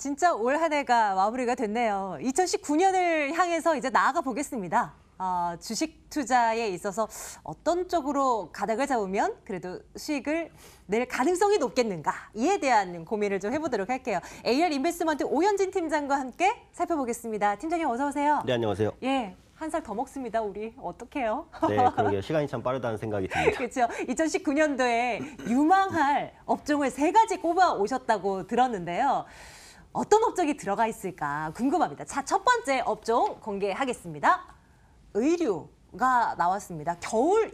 진짜 올 한 해가 마무리가 됐네요. 2019년을 향해서 이제 나아가 보겠습니다. 주식 투자에 있어서 어떤 쪽으로 가닥을 잡으면 그래도 수익을 낼 가능성이 높겠는가, 이에 대한 고민을 좀 해보도록 할게요. AR 인베스트먼트 오현진 팀장과 함께 살펴보겠습니다. 팀장님 어서 오세요. 네, 안녕하세요. 예, 한 살 더 먹습니다, 우리. 어떡해요? 네, 그러게요. 시간이 참 빠르다는 생각이 듭니다. 그렇죠. 2019년도에 유망할 업종을 3가지 꼽아 오셨다고 들었는데요. 어떤 업종이 들어가 있을까 궁금합니다. 자, 첫 번째 업종 공개하겠습니다. 의류가 나왔습니다.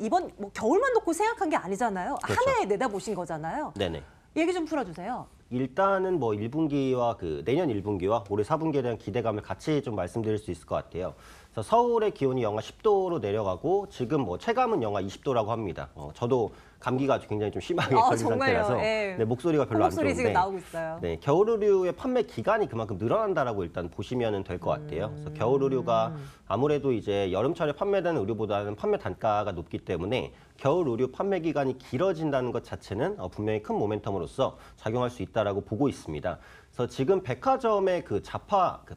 이번 겨울만 놓고 생각한 게 아니잖아요. 그렇죠. 한 해 내다보신 거잖아요. 네네. 얘기 좀 풀어주세요. 일단은 1분기와 내년 1분기와 올해 4분기에 대한 기대감을 같이 좀 말씀드릴 수 있을 것 같아요. 그래서 서울의 기온이 영하 10도로 내려가고 지금 체감은 영하 20도라고 합니다. 저도 감기가 굉장히 좀 심하게 걸린 정말요? 상태라서 예. 네, 목소리가 별로 안 목소리 좋은데 지금 나오고 있어요. 네, 겨울 의류의 판매 기간이 그만큼 늘어난다라고 일단 보시면 될 것 같아요. 그래서 겨울 의류가 아무래도 이제 여름철에 판매되는 의류보다는 판매 단가가 높기 때문에 겨울 의류 판매 기간이 길어진다는 것 자체는 분명히 큰 모멘텀으로서 작용할 수 있다라고 보고 있습니다. 그래서 지금 백화점의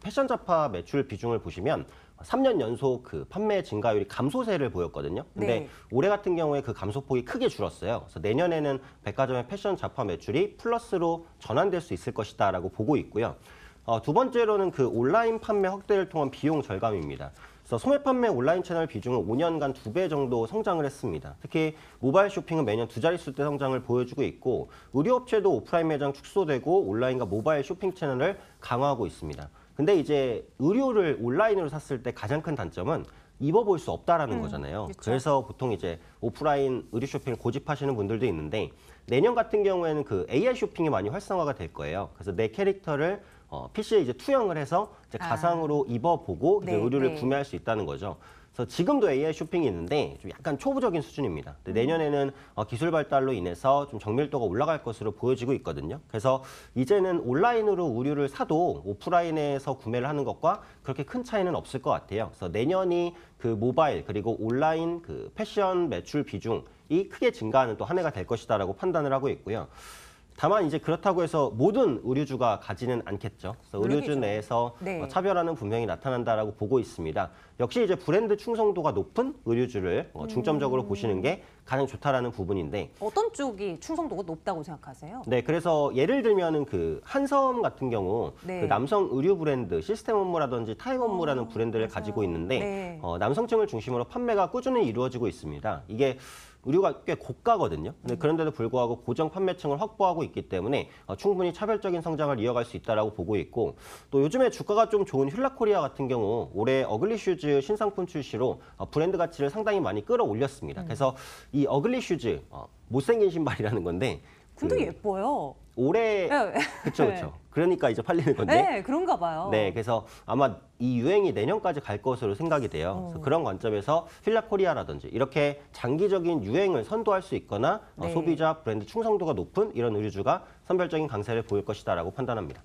패션 잡화 매출 비중을 보시면 3년 연속 판매 증가율이 감소세를 보였거든요. 근데 네. 올해 같은 경우에 그 감소폭이 크게 줄었어요. 그래서 내년에는 백화점의 패션 잡화 매출이 플러스로 전환될 수 있을 것이다라고 보고 있고요. 두 번째로는 온라인 판매 확대를 통한 비용 절감입니다. 그래서 소매 판매 온라인 채널 비중은 5년간 2배 정도 성장을 했습니다. 특히 모바일 쇼핑은 매년 2자릿수대 성장을 보여주고 있고 의류업체도 오프라인 매장 축소되고 온라인과 모바일 쇼핑 채널을 강화하고 있습니다. 근데 이제 의류를 온라인으로 샀을 때 가장 큰 단점은 입어볼 수 없다라는 거잖아요. 그렇죠. 그래서 보통 이제 오프라인 의류 쇼핑을 고집하시는 분들도 있는데 내년 같은 경우에는 AR 쇼핑이 많이 활성화가 될 거예요. 그래서 내 캐릭터를 PC에 이제 투영을 해서 이제 가상으로 입어보고 이제 의류를 구매할 수 있다는 거죠. 그래서 지금도 AI 쇼핑이 있는데 좀 약간 초보적인 수준입니다. 근데 내년에는 기술 발달로 인해서 좀 정밀도가 올라갈 것으로 보여지고 있거든요. 그래서 이제는 온라인으로 의류를 사도 오프라인에서 구매를 하는 것과 그렇게 큰 차이는 없을 것 같아요. 그래서 내년이 모바일 그리고 온라인 패션 매출 비중이 크게 증가하는 또 한 해가 될 것이다라고 판단을 하고 있고요. 다만 이제 그렇다고 해서 모든 의류주가 가지는 않겠죠. 그래서 의류주 내에서 차별화는 분명히 나타난다라고 보고 있습니다. 역시 이제 브랜드 충성도가 높은 의류주를 중점적으로 보시는 게 가장 좋다라는 부분인데 어떤 쪽이 충성도가 높다고 생각하세요? 네, 그래서 예를 들면은 한섬 같은 경우 남성 의류 브랜드 시스템 업무라든지 타임 업무라는 브랜드를 가지고 있는데 남성층을 중심으로 판매가 꾸준히 이루어지고 있습니다. 이게 의류가 꽤 고가거든요. 근데 그런데도 불구하고 고정 판매층을 확보하고 있기 때문에 충분히 차별적인 성장을 이어갈 수 있다라고 보고 있고 또 요즘에 주가가 좀 좋은 휠라코리아 같은 경우 올해 어글리 슈즈 신상품 출시로 브랜드 가치를 상당히 많이 끌어올렸습니다. 그래서 이 어글리 슈즈 못생긴 신발이라는 건데 근데 예뻐요. 올해 그렇죠. 그러니까 이제 팔리는 건데. 네, 그런가 봐요. 네, 그래서 아마 이 유행이 내년까지 갈 것으로 생각이 돼요. 그래서 그런 관점에서 휠라코리아라든지 이렇게 장기적인 유행을 선도할 수 있거나 소비자 브랜드 충성도가 높은 이런 의류주가 선별적인 강세를 보일 것이다라고 판단합니다.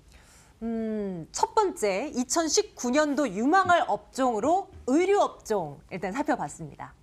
첫 번째 2019년도 유망할 업종으로 의류 업종 일단 살펴봤습니다.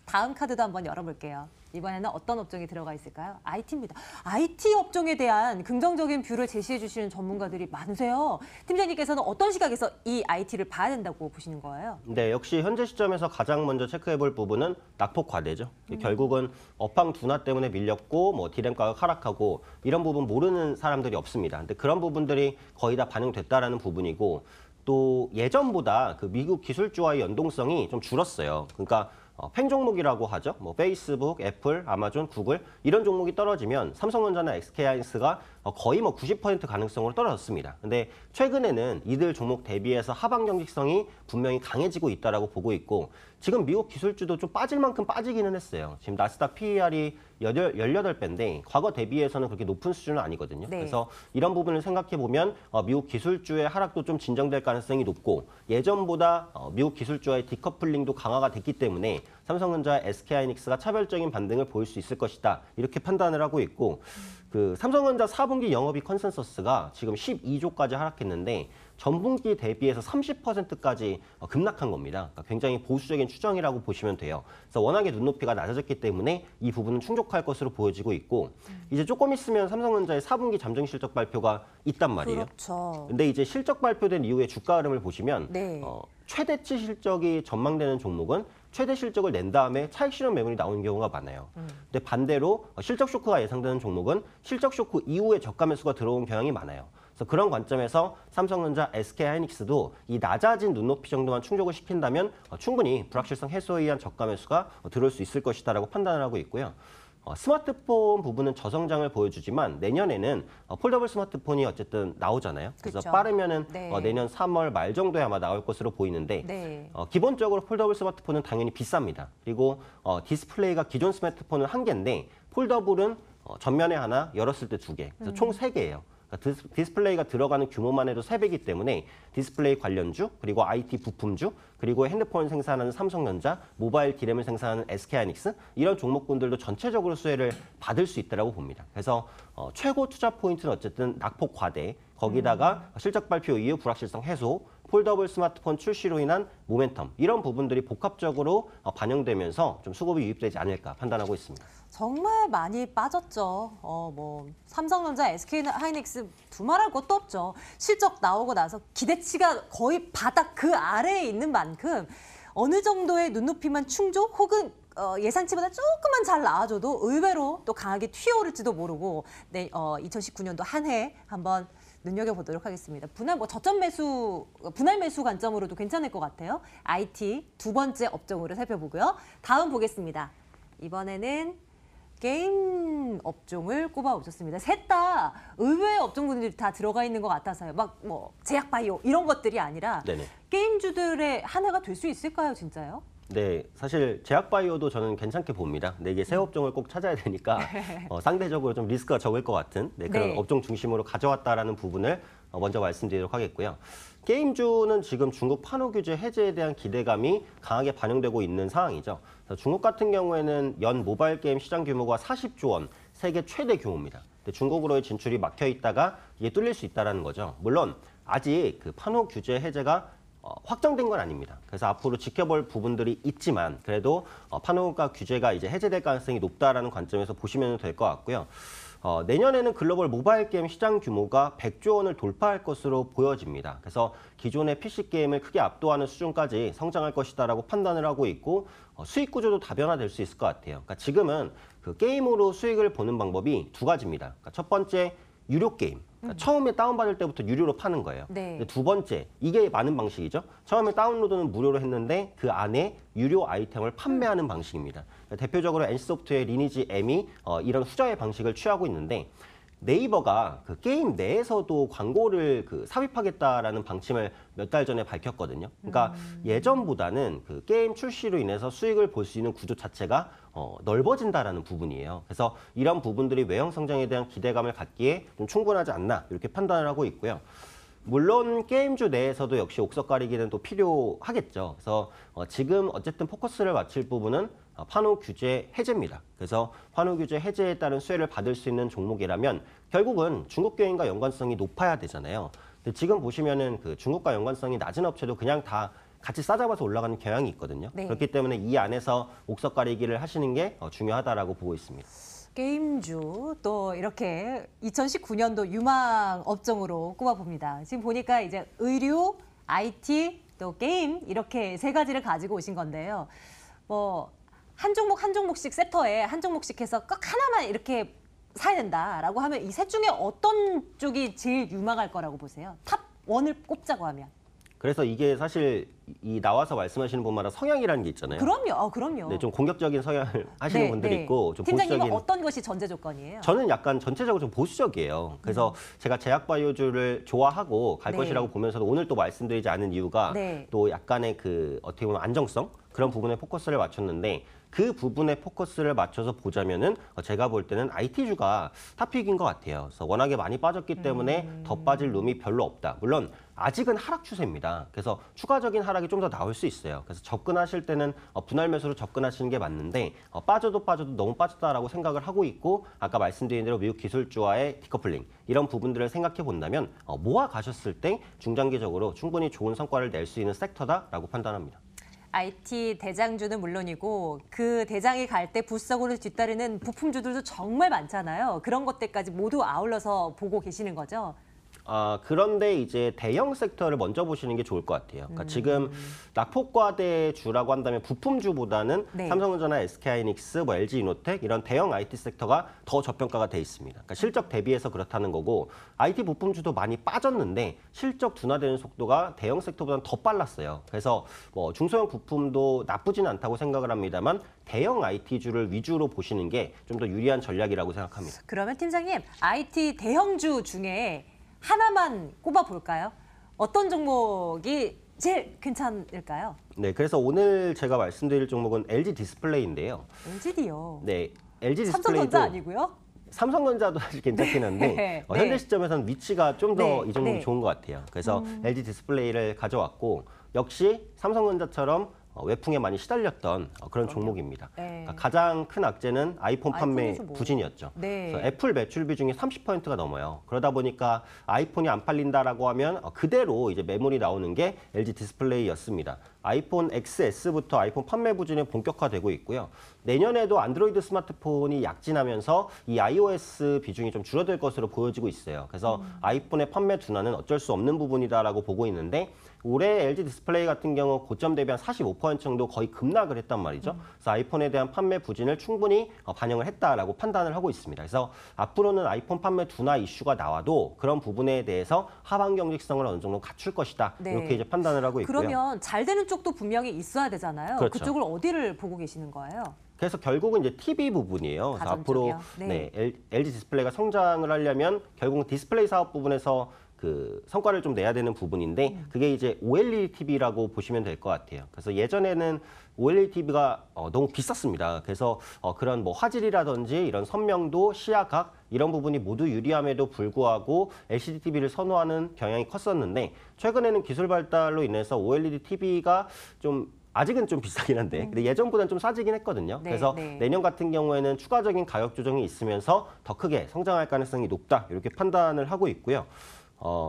다음 카드도 한번 열어볼게요. 이번에는 어떤 업종이 들어가 있을까요? IT입니다. IT 업종에 대한 긍정적인 뷰를 제시해 주시는 전문가들이 많으세요. 팀장님께서는 어떤 시각에서 이 IT를 봐야 된다고 보시는 거예요? 네, 역시 현재 시점에서 가장 먼저 체크해 볼 부분은 낙폭 과대죠. 결국은 업황 둔화 때문에 밀렸고 디램 가격 하락하고 이런 부분 모르는 사람들이 없습니다. 근데 그런 부분들이 거의 다 반영됐다라는 부분이고 또 예전보다 미국 기술주와의 연동성이 좀 줄었어요. 그러니까 팬 종목이라고 하죠. 페이스북, 애플, 아마존, 구글 이런 종목이 떨어지면 삼성전자나 SK하이닉스가 거의 90% 가능성으로 떨어졌습니다. 근데 최근에는 이들 종목 대비해서 하방 경직성이 분명히 강해지고 있다라고 보고 있고 지금 미국 기술주도 좀 빠질 만큼 빠지기는 했어요. 지금 나스닥 PER이 18배인데 과거 대비해서는 그렇게 높은 수준은 아니거든요. 그래서 이런 부분을 생각해 보면 미국 기술주의 하락도 좀 진정될 가능성이 높고 예전보다 미국 기술주와의 디커플링도 강화가 됐기 때문에 삼성전자, SK하이닉스가 차별적인 반등을 보일 수 있을 것이다. 이렇게 판단을 하고 있고 그 삼성전자 4분기 영업이익 컨센서스가 지금 12조까지 하락했는데 전분기 대비해서 30%까지 급락한 겁니다. 그러니까 굉장히 보수적인 추정이라고 보시면 돼요. 그래서 워낙에 눈높이가 낮아졌기 때문에 이 부분은 충족할 것으로 보여지고 있고 이제 조금 있으면 삼성전자의 4분기 잠정 실적 발표가 있단 말이에요. 그렇죠. 근데 이제 실적 발표된 이후에 주가 흐름을 보시면 네. 최대치 실적이 전망되는 종목은 최대 실적을 낸 다음에 차익 실현 매물이 나오는 경우가 많아요. 근데 반대로 실적 쇼크가 예상되는 종목은 실적 쇼크 이후에 저가 매수가 들어온 경향이 많아요. 그래서 그런 관점에서 삼성전자, SK하이닉스도 이 낮아진 눈높이 정도만 충족을 시킨다면 충분히 불확실성 해소에 의한 저가 매수가 들어올 수 있을 것이다라고 판단을 하고 있고요. 스마트폰 부분은 저성장을 보여주지만 내년에는 폴더블 스마트폰이 어쨌든 나오잖아요. 그래서 그쵸. 빠르면은 네. 내년 3월 말 정도에 아마 나올 것으로 보이는데 네. 기본적으로 폴더블 스마트폰은 당연히 비쌉니다. 그리고 디스플레이가 기존 스마트폰은 한 개인데 폴더블은 전면에 하나, 열었을 때 두 개, 그래서 총 세 개예요. 그러니까 디스플레이가 들어가는 규모만 해도 3배이기 때문에 디스플레이 관련주, 그리고 IT 부품주, 그리고 핸드폰 생산하는 삼성전자, 모바일 디램을 생산하는 SK하이닉스 이런 종목군들도 전체적으로 수혜를 받을 수 있다고 봅니다. 그래서 최고 투자 포인트는 어쨌든 낙폭 과대, 거기다가 실적 발표 이후 불확실성 해소, 폴더블 스마트폰 출시로 인한 모멘텀 이런 부분들이 복합적으로 반영되면서 좀 수급이 유입되지 않을까 판단하고 있습니다. 정말 많이 빠졌죠. 뭐 삼성전자, SK하이닉스 두말할 것도 없죠. 실적 나오고 나서 기대치가 거의 바닥 그 아래에 있는 만큼 어느 정도의 눈높이만 충족 혹은 예상치보다 조금만 잘 나와줘도 의외로 또 강하게 튀어오를지도 모르고 2019년도 한 해 한번 눈여겨보도록 하겠습니다. 분할 매수 관점으로도 괜찮을 것 같아요. IT 두 번째 업종으로 살펴보고요. 다음 보겠습니다. 이번에는 게임 업종을 꼽아오셨습니다. 셋 다 의외의 업종군들이 다 들어가 있는 것 같아서요. 막 뭐 제약 바이오 이런 것들이 아니라 네네. 게임주들의 한 해가 될 수 있을까요, 진짜요? 네, 사실 제약바이오도 저는 괜찮게 봅니다. 근데 이게 새 업종을 꼭 찾아야 되니까 상대적으로 좀 리스크가 적을 것 같은 그런 네. 업종 중심으로 가져왔다라는 부분을 먼저 말씀드리도록 하겠고요. 게임주는 지금 중국 판호 규제 해제에 대한 기대감이 강하게 반영되고 있는 상황이죠. 그래서 중국 같은 경우에는 연 모바일 게임 시장 규모가 40조 원, 세계 최대 규모입니다. 근데 중국으로의 진출이 막혀 있다가 이게 뚫릴 수 있다는 거죠. 물론 아직 그 판호 규제 해제가 확정된 건 아닙니다. 그래서 앞으로 지켜볼 부분들이 있지만 그래도 판호가 규제가 이제 해제될 가능성이 높다라는 관점에서 보시면 될 것 같고요. 내년에는 글로벌 모바일 게임 시장 규모가 100조 원을 돌파할 것으로 보여집니다. 그래서 기존의 PC 게임을 크게 압도하는 수준까지 성장할 것이다라고 판단을 하고 있고 수익 구조도 다변화될 수 있을 것 같아요. 그러니까 지금은 그 게임으로 수익을 보는 방법이 두 가지입니다. 그러니까 첫 번째 유료 게임. 그러니까 처음에 다운받을 때부터 유료로 파는 거예요. 네. 근데 두 번째, 이게 많은 방식이죠. 처음에 다운로드는 무료로 했는데 그 안에 유료 아이템을 판매하는 방식입니다. 대표적으로 NC소프트의 리니지 M이 이런 후자의 방식을 취하고 있는데 네이버가 그 게임 내에서도 광고를 삽입하겠다라는 방침을 몇 달 전에 밝혔거든요. 그러니까 예전보다는 그 게임 출시로 인해서 수익을 볼 수 있는 구조 자체가 넓어진다라는 부분이에요. 그래서 이런 부분들이 외형 성장에 대한 기대감을 갖기에 좀 충분하지 않나 이렇게 판단을 하고 있고요. 물론 게임주 내에서도 역시 옥석 가리기는 또 필요하겠죠. 그래서 지금 어쨌든 포커스를 맞출 부분은 판호 규제 해제입니다. 그래서 판호 규제 해제에 따른 수혜를 받을 수 있는 종목이라면 결국은 중국 게임과 연관성이 높아야 되잖아요. 근데 지금 보시면은 그 중국과 연관성이 낮은 업체도 그냥 다 같이 싸잡아서 올라가는 경향이 있거든요. 네. 그렇기 때문에 이 안에서 옥석 가리기를 하시는 게 중요하다라고 보고 있습니다. 게임주 또 이렇게 2019년도 유망 업종으로 꼽아봅니다. 지금 보니까 이제 의류, IT, 또 게임 이렇게 세 가지를 가지고 오신 건데요. 뭐 한 종목씩 섹터에 한 종목씩 해서 꼭 하나만 이렇게 사야 된다라고 하면 이 셋 중에 어떤 쪽이 제일 유망할 거라고 보세요? 탑 1을 꼽자고 하면. 그래서 이게 사실 이 나와서 말씀하시는 분마다 성향이라는 게 있잖아요. 그럼요. 그럼요. 네, 좀 공격적인 성향을 하시는 분들이 있고 좀 팀장님은 보수적인. 어떤 것이 전제 조건이에요? 저는 약간 전체적으로 좀 보수적이에요. 그래서 제가 제약바이오주를 좋아하고 갈 네. 것이라고 보면서도 오늘 또 말씀드리지 않은 이유가 네. 또 약간의 그 어떻게 보면 안정성 그런 부분에 포커스를 맞췄는데 그 부분에 포커스를 맞춰서 보자면은 제가 볼 때는 IT주가 탑픽인 것 같아요. 그래서 워낙에 많이 빠졌기 때문에 더 빠질 룸이 별로 없다. 물론 아직은 하락 추세입니다. 그래서 추가적인 하락이 좀 더 나올 수 있어요. 그래서 접근하실 때는 분할 매수로 접근하시는 게 맞는데 빠져도 너무 빠졌다라고 생각을 하고 있고 아까 말씀드린 대로 미국 기술주와의 디커플링 이런 부분들을 생각해 본다면 모아 가셨을 때 중장기적으로 충분히 좋은 성과를 낼 수 있는 섹터다라고 판단합니다. IT 대장주는 물론이고 그 대장이 갈 때 부석으로 뒤따르는 부품주들도 정말 많잖아요. 그런 것들까지 모두 아울러서 보고 계시는 거죠? 그런데 이제 대형 섹터를 먼저 보시는 게 좋을 것 같아요. 그러니까 지금 낙폭과대주라고 한다면 부품주보다는 네. 삼성전자나 SK하이닉스, 뭐 LG이노텍 이런 대형 IT 섹터가 더 저평가가 돼 있습니다. 그러니까 실적 대비해서 그렇다는 거고 IT 부품주도 많이 빠졌는데 실적 둔화되는 속도가 대형 섹터보다는 더 빨랐어요. 그래서 뭐 중소형 부품도 나쁘지는 않다고 생각을 합니다만 대형 IT주를 위주로 보시는 게 좀 더 유리한 전략이라고 생각합니다. 그러면 팀장님, IT 대형주 중에 하나만 꼽아볼까요? 어떤 종목이 제일 괜찮을까요? 네, 그래서 오늘 제가 말씀드릴 종목은 LG 디스플레이인데요. LGD요. 네, LG 디스플레이도 삼성전자 아니고요? 삼성전자도 사실 괜찮긴 한데 네. 현재 시점에서는 위치가 좀 더 이 네. 종목이 네. 좋은 것 같아요. 그래서 LG 디스플레이를 가져왔고 역시 삼성전자처럼 외풍에 많이 시달렸던 그런 종목입니다. 네. 그러니까 가장 큰 악재는 아이폰 판매 아이폰이죠, 뭐. 부진이었죠. 네. 그래서 애플 매출 비중이 30%가 넘어요. 그러다 보니까 아이폰이 안 팔린다라고 하면 그대로 이제 매물이 나오는 게 LG 디스플레이였습니다. 아이폰 XS부터 아이폰 판매 부진이 본격화되고 있고요. 내년에도 안드로이드 스마트폰이 약진하면서 이 iOS 비중이 좀 줄어들 것으로 보여지고 있어요. 그래서 아이폰의 판매 둔화는 어쩔 수 없는 부분이다라고 보고 있는데 올해 LG 디스플레이 같은 경우 고점 대비 한 45% 정도 거의 급락을 했단 말이죠. 그래서 아이폰에 대한 판매 부진을 충분히 반영을 했다라고 판단을 하고 있습니다. 그래서 앞으로는 아이폰 판매 둔화 이슈가 나와도 그런 부분에 대해서 하반 경직성을 어느 정도 갖출 것이다. 네. 이렇게 이제 판단을 하고 있고요. 그러면 잘 되는 쪽도 분명히 있어야 되잖아요. 그렇죠. 그쪽을 어디를 보고 계시는 거예요? 그래서 결국은 이제 TV 부분이에요. 그래서 앞으로 가전적이요? 네. LG 디스플레이가 성장을 하려면 결국은 디스플레이 사업 부분에서 그 성과를 좀 내야 되는 부분인데 그게 이제 OLED TV라고 보시면 될 것 같아요. 그래서 예전에는 OLED TV가 너무 비쌌습니다. 그래서 그런 뭐 화질이라든지 이런 선명도, 시야각 이런 부분이 모두 유리함에도 불구하고 LCD TV를 선호하는 경향이 컸었는데 최근에는 기술 발달로 인해서 OLED TV가 좀 아직은 좀 비싸긴 한데 근데 예전보다는 좀 싸지긴 했거든요. 네, 그래서 네. 내년 같은 경우에는 추가적인 가격 조정이 있으면서 더 크게 성장할 가능성이 높다 이렇게 판단을 하고 있고요.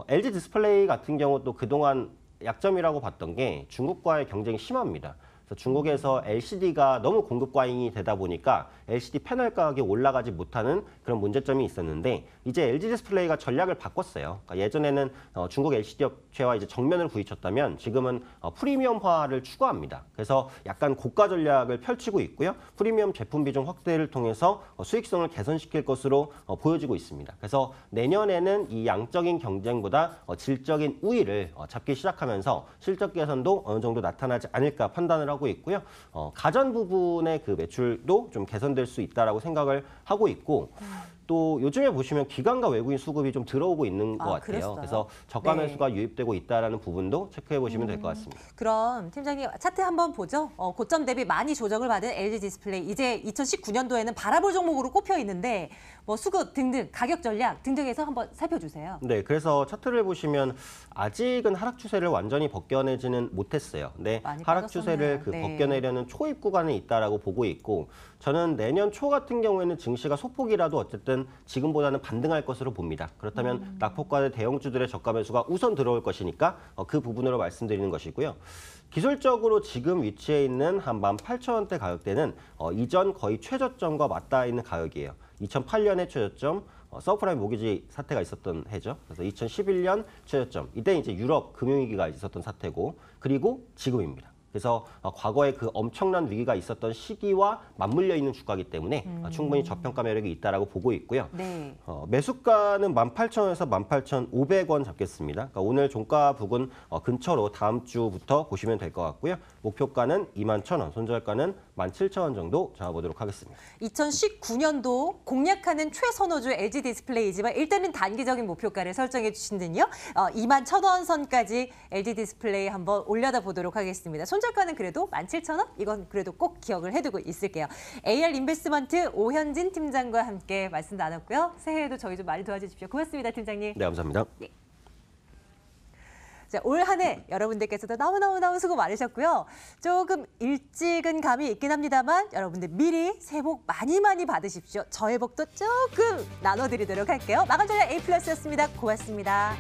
LG 디스플레이 같은 경우도 그동안 약점이라고 봤던 게 중국과의 경쟁이 심합니다. 그래서 중국에서 LCD가 너무 공급 과잉이 되다 보니까 LCD 패널 가격이 올라가지 못하는 그런 문제점이 있었는데 이제 LG 디스플레이가 전략을 바꿨어요. 그러니까 예전에는 중국 LCD 업체와 이제 정면을 부딪혔다면 지금은 프리미엄화를 추구합니다. 그래서 약간 고가 전략을 펼치고 있고요. 프리미엄 제품 비중 확대를 통해서 수익성을 개선시킬 것으로 보여지고 있습니다. 그래서 내년에는 이 양적인 경쟁보다 질적인 우위를 잡기 시작하면서 실적 개선도 어느 정도 나타나지 않을까 판단을 하고 있고요. 가전 부분의 그 매출도 좀 개선될 수 있다라고 생각을 하고 있고 또 요즘에 보시면 기관과 외국인 수급이 좀 들어오고 있는 것 같아요. 그랬어요? 그래서 저가 네. 매수가 유입되고 있다라는 부분도 체크해 보시면 될 것 같습니다. 그럼 팀장님 차트 한번 보죠. 고점 대비 많이 조정을 받은 LG 디스플레이 이제 2019년도에는 바라볼 종목으로 꼽혀 있는데 뭐 수급 등등 가격 전략 등등해서 한번 살펴주세요. 네, 그래서 차트를 보시면 아직은 하락 추세를 완전히 벗겨내지는 못했어요. 근데 많이 하락 빠졌었네요. 추세를 네. 벗겨내려는 초입 구간에 있다라고 보고 있고 저는 내년 초 같은 경우에는 증시가 소폭이라도 어쨌든 지금보다는 반등할 것으로 봅니다. 그렇다면 낙폭과대 대형주들의 저가 매수가 우선 들어올 것이니까 그 부분으로 말씀드리는 것이고요. 기술적으로 지금 위치해 있는 한 18,000원대 가격대는 이전 거의 최저점과 맞닿아 있는 가격이에요. 2008년의 최저점, 서프라임 모기지 사태가 있었던 해죠. 그래서 2011년 최저점, 이때 이제 유럽 금융위기가 있었던 사태고, 그리고 지금입니다. 그래서 과거에 그 엄청난 위기가 있었던 시기와 맞물려 있는 주가이기 때문에 충분히 저평가 매력이 있다라고 보고 있고요. 네. 매수가는 18,000원에서 18,500원 잡겠습니다. 그러니까 오늘 종가 부근 근처로 다음 주부터 보시면 될 것 같고요. 목표가는 21,000원, 손절가는 17,000원 정도 잡아보도록 하겠습니다. 2019년도 공략하는 최선호주 LG 디스플레이지만 일단은 단기적인 목표가를 설정해 주신다면요. 21,000원 선까지 LG 디스플레이 한번 올려다 보도록 하겠습니다. 손절가는 그래도 17,000원? 이건 그래도 꼭 기억을 해두고 있을게요. AR 인베스트먼트 오현진 팀장과 함께 말씀 나눴고요. 새해에도 저희 좀 많이 도와주십시오. 고맙습니다, 팀장님. 네, 감사합니다. 자, 올 한 해 여러분들께서도 너무너무 수고 많으셨고요. 조금 일찍은 감이 있긴 합니다만 여러분들 미리 새해 복 많이 받으십시오. 저의 복도 조금 나눠드리도록 할게요. 마감 전략 A+였습니다. 고맙습니다.